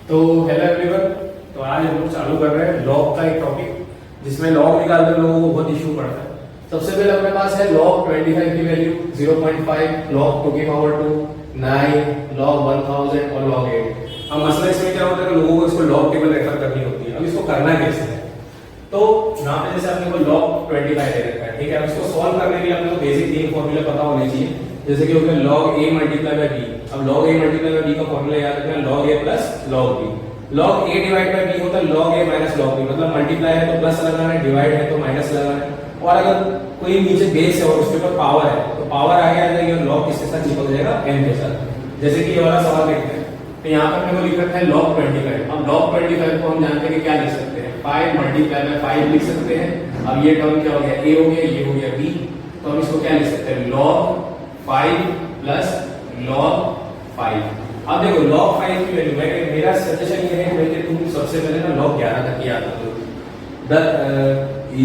तो hello everyone. तो आज हम लोग चालू कर रहे हैं लॉग का एक टॉपिक, जिसमें लॉग निकालने में लोगों को बहुत इशू पड़ता है। सबसे पहले अपने पास है लॉग 25 की वैल्यू 0.5, लॉग 2 की पावर 2, 9, लॉग 1000 और लॉग 8। अब मसला इसमें क्या होता है कि लोगों को इसको लॉग टेबल रेफर करनी होती है। अब इसको करना कैसे है? तो यहाँ पे जैसे अपने को log 25 दे रखा है, ठीक है। अब इसको सॉल्व करने के लिए अपने को बेसिक तीन फॉर्मूले पता होने चाहिए, जैसे कि हो गया log a multiply by b। अब log a multiply by b का फॉर्मूला याद रखना है log a plus log b। log a divide by b होता है log a minus log b, मतलब मल्टीप्लाई है तो प्लस लगाना है, डिवाइड है तो माइनस लगाना है। और अगर कोई नीचे बेस है और उसके ऊपर पावर है तो पावर आगे आ जाएगी और log किसके साथ चिपक जाएगा, n के साथ। जैसे कि ये वाला सवाल देखते हैं, तो यहाँ पर हमने लिख रखा है log 25। अब log 25 को हम जानते हैं कि क्या लिख सकते हैं, 5 मल्टीप्लाई बाय 5 लिख सकते हैं। अब ये टर्म क्या हो गया, a हो गया, ये हो गया b, तो हम इसको क्या लिख सकते हैं, log 5 प्लस log 5। अब देखो log 5 की वैल्यू, मेरा सजेशन ये है कि तुम सबसे पहले ना log 11 तक याद रखो।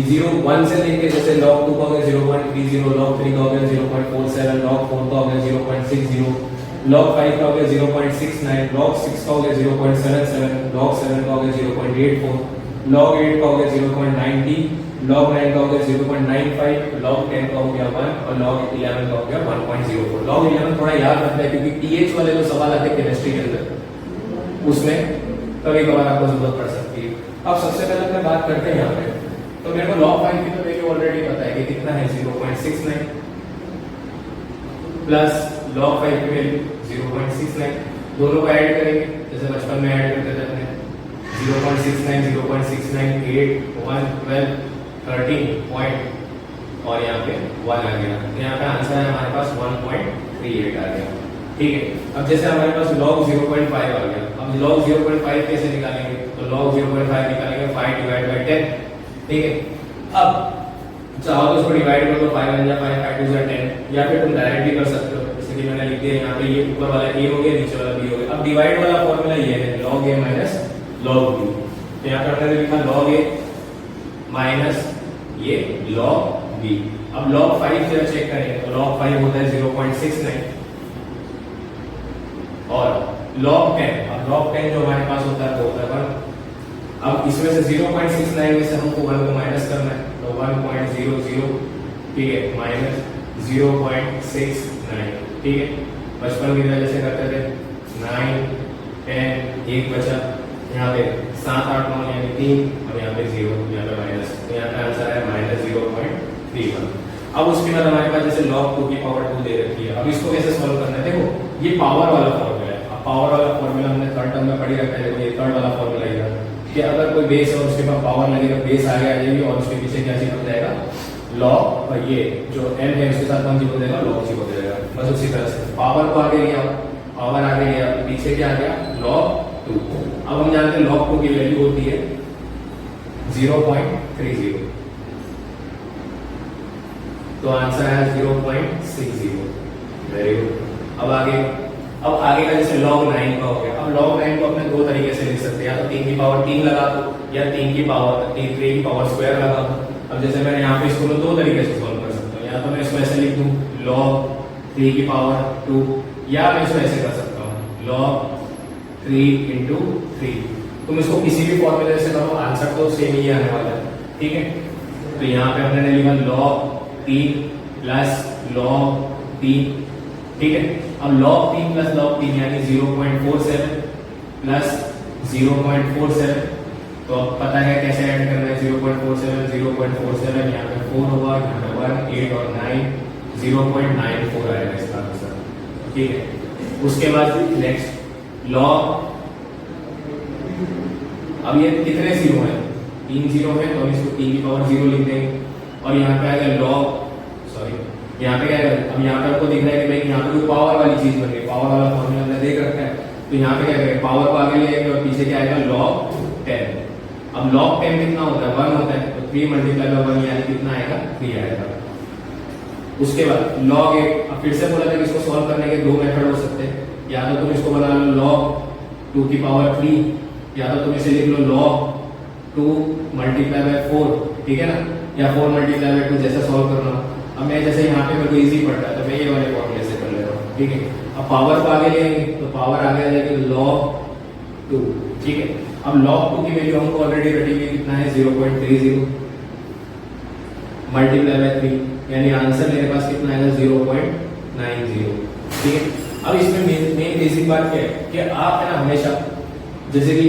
0 1 से लेके जैसे log 2 का हो गया 0.30, log 3 का हो गया 0.47, log 4 का हो गया 0.60, log 5 का हो गया 0.69, log 6 का हो गया 0.77, log 7 का हो गया 0.84, log 8 का हो गया 0.90, log 9 का हो गया 0.95, log 10 का हो गया 1 और log 11 का हो गया 1.04। log 11 थोड़ा याद रखना है क्योंकि टीएच वाले जो सवाल आते हैं केमिस्ट्री के अंदर उसमें कभी कभार आपको जरूरत पड़ सकती है। अब सबसे पहले अपने बात करते हैं यहाँ पे, तो मेरे को log 5 की तो वैल्यू ऑलरेडी पता है कि कितना है 0.69 प्लस log 5 की वैल्यू 0.69, दोनों को ऐड करेंगे जैसे बचपन में ऐड करते थे अपने 0.69 0.69 8 1 12 13 पॉइंट और यहाँ पे 1 आ गया, तो यहाँ पे आंसर है हमारे पास 1.38 आ गया, ठीक है। अब जैसे हमारे पास log 0.5 आ गया, अब log 0.5 कैसे निकालेंगे, तो log 0.5 निकालेंगे 5 डिवाइड बाय 10, ठीक है। अब चाहो तो इसको डिवाइड कर दो, 5 1 जा 5 5 2 जा 10, या फिर तुम डायरेक्ट भी कर सकते हो, जैसे कि मैंने लिख दिया यहाँ पे, ये ऊपर वाला a हो गया, नीचे वाला b हो गया। अब डिवाइड वाला फॉर्मूला ये है log a minus log b, तो यहाँ पे हमने लिखा log a माइनस ये log b। अब log 5 से चेक करेंगे तो log 5 होता है 0.69 और log 10, अब log 10 जो हमारे पास होता है वो होता है 1। अब इसमें से 0.69 में से हमको 1 को माइनस करना है, तो 1.00, ठीक है, माइनस 0.69, ठीक है। बचपन की तरह जैसे करते थे 9 10 1 बचा, यहाँ पे 7 8 9 यानी 3 और यहाँ पे 0, यहाँ पे माइनस, तो यहाँ पे आंसर है माइनस 0.31। अब उसके बाद हमारे पास जैसे log 2 की पावर 2 दे रखी है, अब इसको कैसे सॉल्व करना है, देखो ये पावर वाला फॉर्मूला है। अब पावर वाला फॉर्मूला हमने थर्ड टर्म में पढ़ी रखा है, देखो ये थर्ड वाला फॉर्मूला है कि अगर कोई बेस है और उसके पास पावर लगेगा, बेस आगे आ जाएगी और उसके पीछे क्या चिपक जाएगा, log, और ये जो n है उसके साथ कौन चिपक जाएगा, log चिपक जाएगा। बस उसी तरह से पावर को आगे लिया, पावर आगे लिया, पीछे क्या आ गया, log 2। अब हम जानते हैं log 2 की वैल्यू होती है 0.30, तो आंसर है 0.60। Very good. अब आगे का जैसे log 9 का हो गया। अब log 9 को अपने दो तरीके से लिख सकते हैं, या तो 3 की पावर 3 लगा दो या 3 की पावर स्क्वायर लगा दो। अब जैसे मैंने यहाँ पे इसको दो तरीके से सॉल्व कर सकता हूँ, या तो मैं इसको ऐसे लिख दूं log 3 की पावर 2, या मैं इसको ऐसे कर सकता हूँ log 3 into 3। तुम इसको किसी भी फॉर्मूले से करो, आंसर तो सेम ही आने वाला है, ठीक है। तो यहाँ पे हमने लिखा log 3 प्लस log 3, ठीक है। अब log 3 प्लस log 3 यानी 0.47 प्लस 0.47, तो अब पता है कैसे ऐड करना है, 0.47 यहाँ पे 4 होगा, यहाँ पे 1 8 और 9 0.94 आएगा इसका आंसर, ठीक है। उसके बाद नेक्स्ट log, अब ये कितने जीरो हैं, 3 जीरो है, तो इसको 3 की पावर 0 लिख देंगे और यहाँ पे आएगा log, सॉरी यहाँ पे क्या है, अब यहाँ पे आपको दिख रहा है कि भाई यहाँ पे कोई पावर वाली चीज बन गई, पावर वाला फॉर्मूला हमने देख रखा है, तो यहाँ पे क्या करेंगे, पावर को आगे ले जाएंगे और पीछे क्या आएगा log 10। अब log 10 कितना होता है, 1 होता है, तो 3 मल्टीप्लाई बाय 1 यानी कितना आएगा, 3 आएगा। उसके बाद log 8, अब फिर से बोला था कि इसको सॉल्व करने के दो मेथड हो सकते हैं, या तो तुम इसको बना लो log 2 की पावर 3, या तो तुम इसे लिख लो log 2 मल्टीप्लाई बाय 4, ठीक है ना, या 4 मल्टीप्लाई बाय 2, जैसा सॉल्व करना। अब मैं जैसे यहाँ पे मेरे को इजी पड़ता है तो मैं ये वाले फॉर्मूले से कर ले रहा हूँ, ठीक है। अब पावर को आगे लेंगे तो पावर आगे आ जाएगी log 2, ठीक है। अब log 2 की वैल्यू हमको ऑलरेडी रटी हुई कितना है 0.30 मल्टीप्लाई बाय 3, यानी आंसर मेरे पास कितना आएगा 0.90। ठीक है। अब इसमें मेन बेसिक बात क्या है कि आप है ना हमेशा, जैसे कि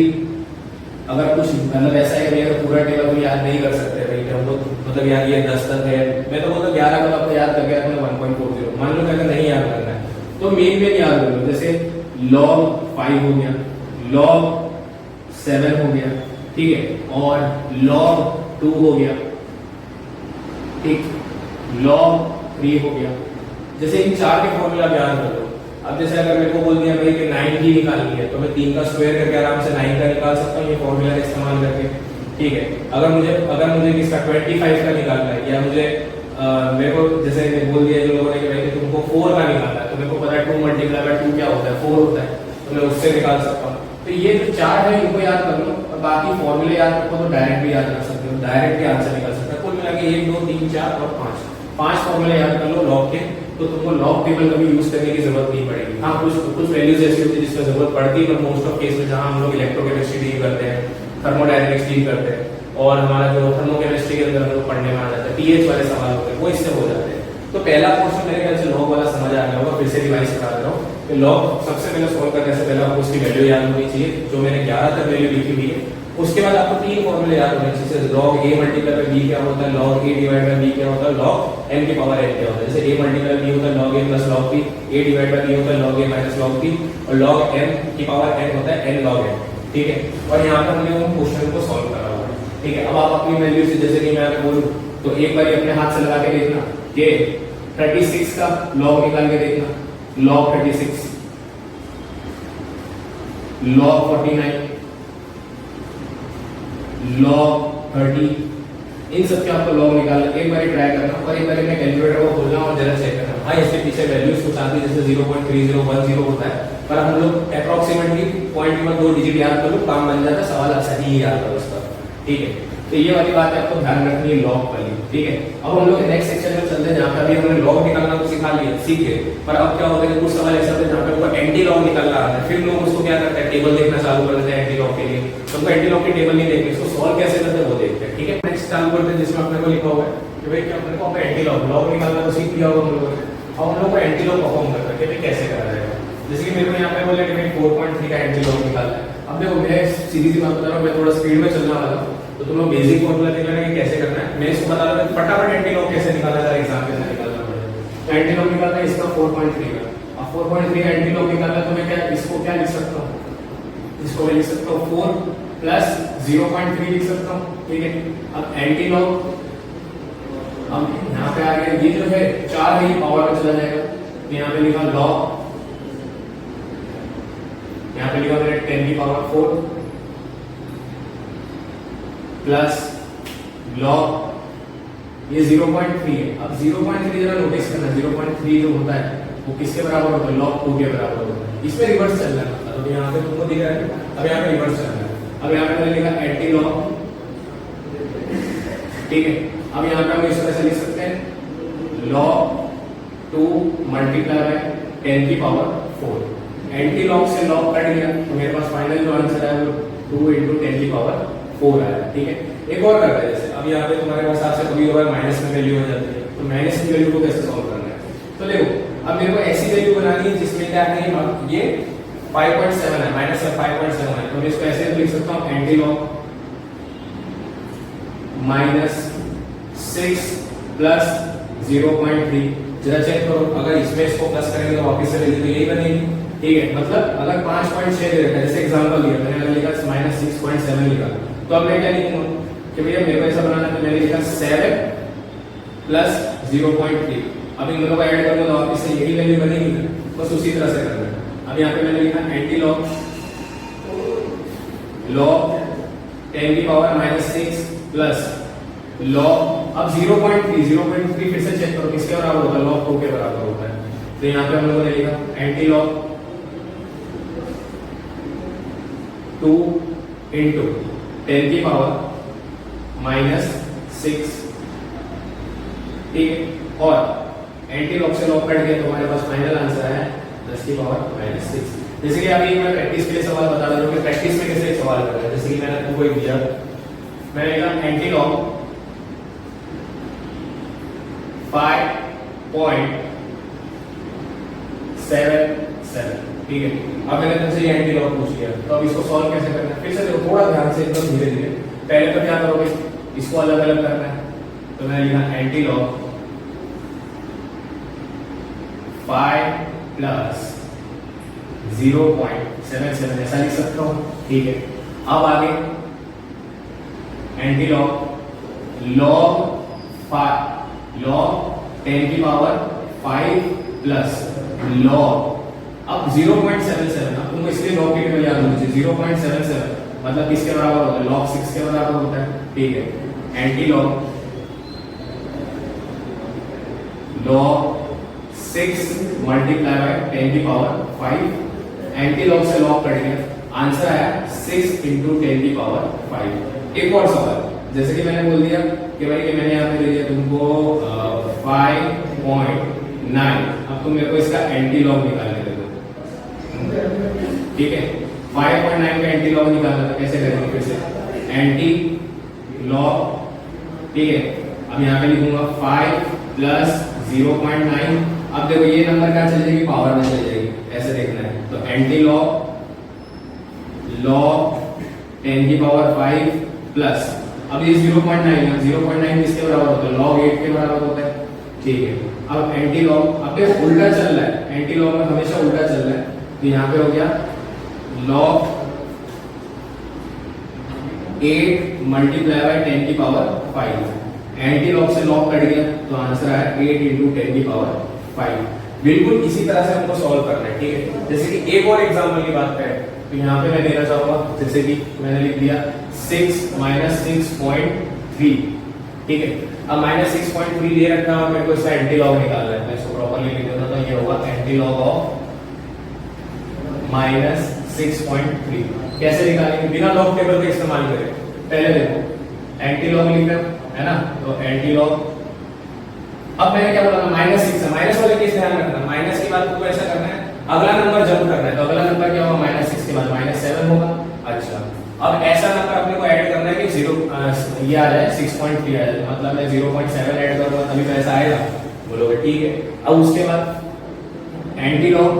अगर कुछ मतलब ऐसा है कि अगर पूरा टेबल को याद नहीं कर सकते भाई हमको, मतलब यार ये 10 तक है, मैं तो बोलता 11 का आपको याद कर गया तो 1.40, मान लो अगर नहीं याद करना है तो मेन याद कर लो, जैसे log 5 हो गया, log 7 हो गया, ठीक है, और log 2 हो गया, ठीक, log 3 हो गया। जैसे इन चार के फॉर्मूला आप याद कर लो। अब जैसे अगर मेरे को बोल दिया भाई कि 9 की निकालनी है तो मैं 3 का स्क्वायर करके आराम से 9 का निकाल सकता हूँ ये फॉर्मूला का इस्तेमाल करके। ठीक है। अगर मुझे किसका 25 का निकालना है, या मुझे मेरे को जैसे बोल दिया जो लोगों ने कि भाई तुमको 4 का निकालना है, तो मेरे को पता है 2 मल्टीप्लाई बाय 2 क्या होता है 4 होता है, तो मैं उससे निकाल सकता हूँ। तो ये जो चार्ट है इनको याद कर लो, और बाकी फॉर्मूले याद रखो तो डायरेक्ट भी याद कर सकते हो, डायरेक्ट भी आंसर निकाल सकते हो। कुल मिला के 1 2 3 4 और 5 फॉर्मूले याद कर लो लॉग के, तो तुमको लॉग टेबल कभी यूज करने की जरूरत नहीं पड़ेगी। हाँ, कुछ वैल्यूज ऐसी होती है जिसमें जरूरत पड़ती है, पर मोस्ट ऑफ केस में जहां हम लोग इलेक्ट्रोकेमिस्ट्री डील करते हैं, थर्मोडायनेमिक्स डील करते हैं, और हमारा जो थर्मोकेमिस्ट्री के अंदर हम लोग पढ़ने में आ जाता है पीएच वाले सवाल होते हैं, वो इससे हो जाते हैं। तो पहला पोर्शन मेरे ख्याल से लॉग वाला समझ आ गया होगा, फिर से रिवाइज करा दे रहा हूँ कि लॉग सबसे पहले सॉल्व करने से पहले आपको उसकी वैल्यू याद होनी चाहिए, जो मैंने 11 तक वैल्यू लिखी हुई है। उसके बाद आपको 3 फॉर्मूले याद होने चाहिए, जैसे log a multiply by b क्या होता है, log a divide by b क्या होता है, log n की पावर n क्या होता है। जैसे a मल्टीप्लाई b होता है log a plus log b, a divide by b होता है log a minus log b, और log n की पावर n होता है n log n। ठीक है। और यहाँ पर हमने उन क्वेश्चन को सॉल्व करा हुआ है। ठीक है। अब आप अपनी वैल्यू से, जैसे कि मैं बोलूं तो एक बार अपने हाथ से लगा के देखना कि 36 का log निकाल के देखना, log 36, log 49, log 30, इन सब के आपको log निकालना, एक बार ट्राई करना और एक बार अपने कैलकुलेटर को खोलना और जरा चेक करना। हाँ, इसके पीछे वैल्यूज कुछ आती है, जैसे 0.3010 होता है, पर हम लोग अप्रोक्सीमेटली पॉइंट में 2 डिजिट याद कर लो, काम बन जाता है, सवाल अच्छा ही याद करो उसका। ठीक है। तो ये वाली बात है आपको ध्यान रखनी है लॉग वाली। ठीक है। अब हम लोग नेक्स्ट सेक्शन में चलते हैं, जहाँ पे अभी हमने लॉग निकालना तो सिखा लिया, सीख गए, पर अब क्या होता है कि कुछ सवाल ऐसे होते हैं जहाँ पे उनको एंटी लॉग निकालना आता है, फिर लोग उसको क्या करते हैं टेबल देखना चालू कर देते हैं एंटी लॉग के लिए। तो उनको एंटी लॉग की टेबल नहीं देखते, इसको सॉल्व कैसे करते हैं वो देखते हैं। ठीक है। नेक्स्ट चालू करते हैं जिसमें अपने को लिखा हुआ है कि भाई क्या अपने को एंटी लॉग निकालना तो सीख लिया होगा हम लोगों ने। अब हम लोग को एंटी लॉग परफॉर्म करना है कि कैसे करा जाएगा। जैसे कि मेरे को यहाँ पे बोले कि 4.3 का एंटी लॉग निकालना है। अब देखो मैं सीधी सी बात बता रहा हूँ, मैं थोड़ा स्पीड में चलने वाला हूँ, तो तुम लोग बेसिक फॉर्मूला देख लेना कि कैसे करना है। मैं इसको बता रहा हूँ फटाफट एंटी लॉग कैसे निकाला जाए, एग्जाम कैसे निकालना पड़ेगा। तो एंटी लॉग निकालना है इसका 4.3 का। अब 4.3 का एंटी लॉग निकालना है तो मैं क्या इसको क्या लिख सकता हूँ, इसको मैं लिख सकता हूँ 4 प्लस 0.3 लिख सकता हूँ। ठीक है। अब एंटी लॉग, अब यहाँ पे आ गया ये जो है 4 है ये पावर में चला जाएगा, तो यहाँ पे लिखा लॉग, यहाँ पे लिखा मैंने 10 की पावर 4 प्लस लॉग ये 0.3 है। अब 0.3 जरा नोटिस करना, 0.3 जो होता है वो किसके बराबर होता है, log 2 के बराबर होता है। इसमें रिवर्स चल रहा है, मतलब यहाँ पे तुमको दिख रहा है, अब यहाँ पे रिवर्स चल रहा है। अब यहाँ पे मैंने लिखा एंटी लॉग। ठीक है। अब यहाँ पे हम इस तरह से लिख सकते हैं log 2 मल्टीप्लाई बाय 10 की पावर 4। एंटी लॉग से लॉग कट गया तो मेरे पास फाइनल जो आंसर है वो 2 × 10 की पावर 4 आया। ठीक है। एक और करते हैं, जैसे अब यहाँ पे तुम्हारे पास आपसे कभी कभार माइनस में वैल्यू हो जाती है, तो माइनस की वैल्यू को कैसे सॉल्व करना है। तो देखो अब मेरे को ऐसी वैल्यू बनानी है जिसमें क्या है, ये 5.7 है, माइनस 5.7 है, तो मैं इसको ऐसे लिख सकता हूँ एंटी लॉग -6 प्लस 0.3। जरा चेक करो, अगर इसमें इसको प्लस करेंगे तो वापस से वैल्यू तो यही बनेगी। ठीक है। मतलब अगर 5.6 दे रखा है, जैसे एग्जांपल लिया मैंने, अगर लिखा -6.7 लिखा, तो अब मैं क्या लिखूंगा कि भैया मेरे को ऐसा बनाना है, तो मैंने लिखा 7 प्लस 0.3। अब इन दोनों को ऐड करूंगा तो वापस से यही वैल्यू बनेगी, बस उसी तरह से करना है। अब यहाँ पे मैंने लिखा एंटी लॉग 10 की पावर -6 प्लस लॉग, अब 0.3 फिर से चेक करो किसके बराबर होता है, log 2 के बराबर होता है। तो यहाँ पे हम लोगों ने लिखा एंटी लॉग 2 × 10 की पावर -6। ठीक है। और एंटी लॉग से लॉग कट गया तो हमारे पास फाइनल आंसर है 10 की पावर -6। जैसे कि अभी मैं प्रैक्टिस के लिए सवाल बता रहा हूँ कि प्रैक्टिस में कैसे सवाल कर रहा है। जैसे कि मैंने तुमको एक दिया, मैंने लिखा एंटी लॉग 5.77, ठीक है। अब मैंने तुमसे ये एंटी लॉग पूछ लिया, तो अब इसको सॉल्व कैसे करना है, फिर से देखो थोड़ा ध्यान से, एकदम धीरे धीरे। पहले तो क्या करोगे, इसको अलग अलग करना है, तो मैंने लिखा एंटी लॉग 5 प्लस 0.77 ऐसा लिख सकता हूं, ठीक है। अब आगे एंटी लॉग लॉग 10 की पावर 5 प्लस लॉग, अब 0.77, अब तुमको इसलिए लॉग की टेबल याद होनी चाहिए। 0.77 मतलब किसके बराबर होता है, लॉग 6 के बराबर होता है, ठीक है। Anti log log 6 multiply by 10 की पावर 5, एंटी लॉग से लॉग कट गया, आंसर आया 6 इंटू 10 की पावर 5। एक और सवाल, जैसे कि मैंने बोल दिया कि भाई कि मैंने यहाँ पे दे दिया तुमको 5.9, अब तुम मेरे को इसका एंटी लॉग निकालने दे दो, ठीक है। 5.9 का एंटी लॉग निकालना था, कैसे करेंगे, फिर से एंटी लॉग, ठीक है। अब यहाँ पे लिखूंगा 5 प्लस 0.9, अब देखो ये नंबर क्या चल जाएगी, पावर में चल जाएगी, ऐसे देखना है। तो एंटी लॉग 10 की पावर 5 प्लस, अब ये 0.9 है, 0.9 किसके बराबर होता है, लॉग 8 के बराबर होता है, ठीक है। अब एंटी लॉग, अब देखो उल्टा चल रहा है, एंटी लॉग में हमेशा उल्टा चल रहा है, तो यहाँ पे हो गया लॉग 8 मल्टीप्लाई बाय 10 की पावर 5, एंटी लॉग से लॉग कट गया, तो आंसर आया 8 इंटू 10 की पावर 5। बिल्कुल इसी तरह से हमको सॉल्व करना है, ठीक है। जैसे कि एक और एग्जांपल की बात करें, तो यहाँ पे मैं देना चाहूंगा, जैसे कि मैंने लिख दिया 6 माइनस 6.3, ठीक है। अब माइनस 6.3 दे रखा है और मेरे को इसका एंटी लॉग निकालना है, मैं इसको प्रॉपर्ली लिख देता हूं, तो ये होगा एंटी लॉग ऑफ माइनस 6.3। कैसे निकालेंगे, बिना लॉग टेबल का इस्तेमाल करें। पहले देखो एंटी लॉग लिखा है ना, तो एंटी लॉग, अब मैंने क्या बोला, माइनस 6 है, माइनस वाले केस ध्यान रखना, माइनस के बाद तुमको ऐसा करना है, अगला नंबर जंप करना है, तो अगला नंबर क्या होगा, -6 के बाद -7 होगा। अच्छा, अब ऐसा नंबर अपने को ऐड करना है कि 0 ये आ जाए 6.3 आ जाए, मतलब मैं 0.7 ऐड करूंगा तभी तो ऐसा आएगा, बोलोगे ठीक है। अब उसके बाद एंटी लॉग,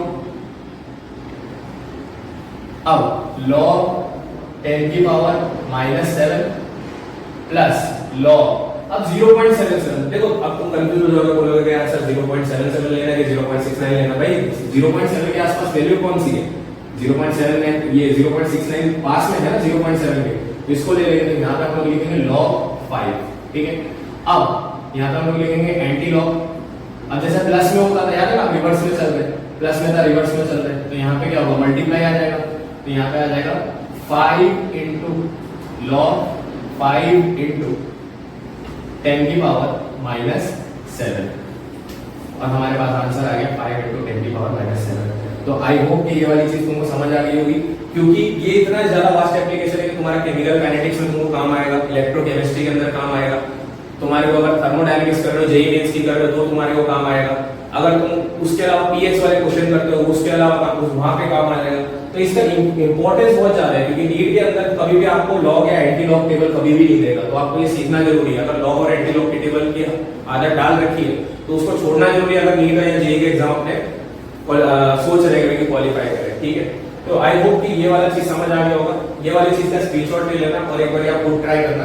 अब log 10 की पावर -7 प्लस log, अब 0.77, देखो अब तुम कंफ्यूज हो जाओगे, बोलोगे यार सर 0.77 लेना है कि 0.69 लेना, भाई 0.7 के आसपास वैल्यू कौन सी है, 0.7 में, ये 0.69 पास में है ना 0.7 के, तो इसको ले लेंगे, तो यहाँ पे हम लोग लिखेंगे log 5, ठीक है। अब यहाँ पे हम लोग लिखेंगे एंटी लॉग, अब जैसे प्लस में होता था याद है ना, रिवर्स में चल रहे, प्लस में था रिवर्स में चल रहे, तो यहाँ पे क्या होगा, मल्टीप्लाई आ जाएगा, तो यहाँ पे आ जाएगा 5 इंटू log 5 इंटू 10 की पावर -7, और हमारे पास आंसर आ गया 5 इंटू 10 की पावर -7। तो आई होप कि ये वाली चीज तुमको समझ आ गई होगी, क्योंकि ये इतना ज्यादा वास्ट एप्लीकेशन है कि तुम्हारा केमिकल काइनेटिक्स में तुमको काम आएगा, इलेक्ट्रोकेमिस्ट्री के अंदर काम आएगा, तुम्हारे को अगर थर्मोडायनेमिक्स कर रहे हो, जेईई मेंस की कर रहे हो, तो तुम्हारे को काम आएगा, अगर तुम उसके अलावा पीएच वाले क्वेश्चन करते हो उसके अलावा वहां पे काम आ जाएगा। तो इसका इंपॉर्टेंस बहुत ज्यादा है, क्योंकि नीट के अंदर कभी भी आपको लॉग या एंटी लॉग टेबल कभी भी नहीं देगा, तो आपको ये सीखना जरूरी है। अगर लॉग और एंटी लॉग की टेबल की आदत डाल रखी है तो उसको छोड़ना जरूरी है, अगर नीट या जेईई के एग्जाम में सोच रहे हैं कि क्वालिफाई करें, ठीक है। तो आई होप कि ये वाला चीज समझ आ गया होगा, ये वाली चीज का स्क्रीनशॉट ले लेना और एक बार आप खुद ट्राई करना।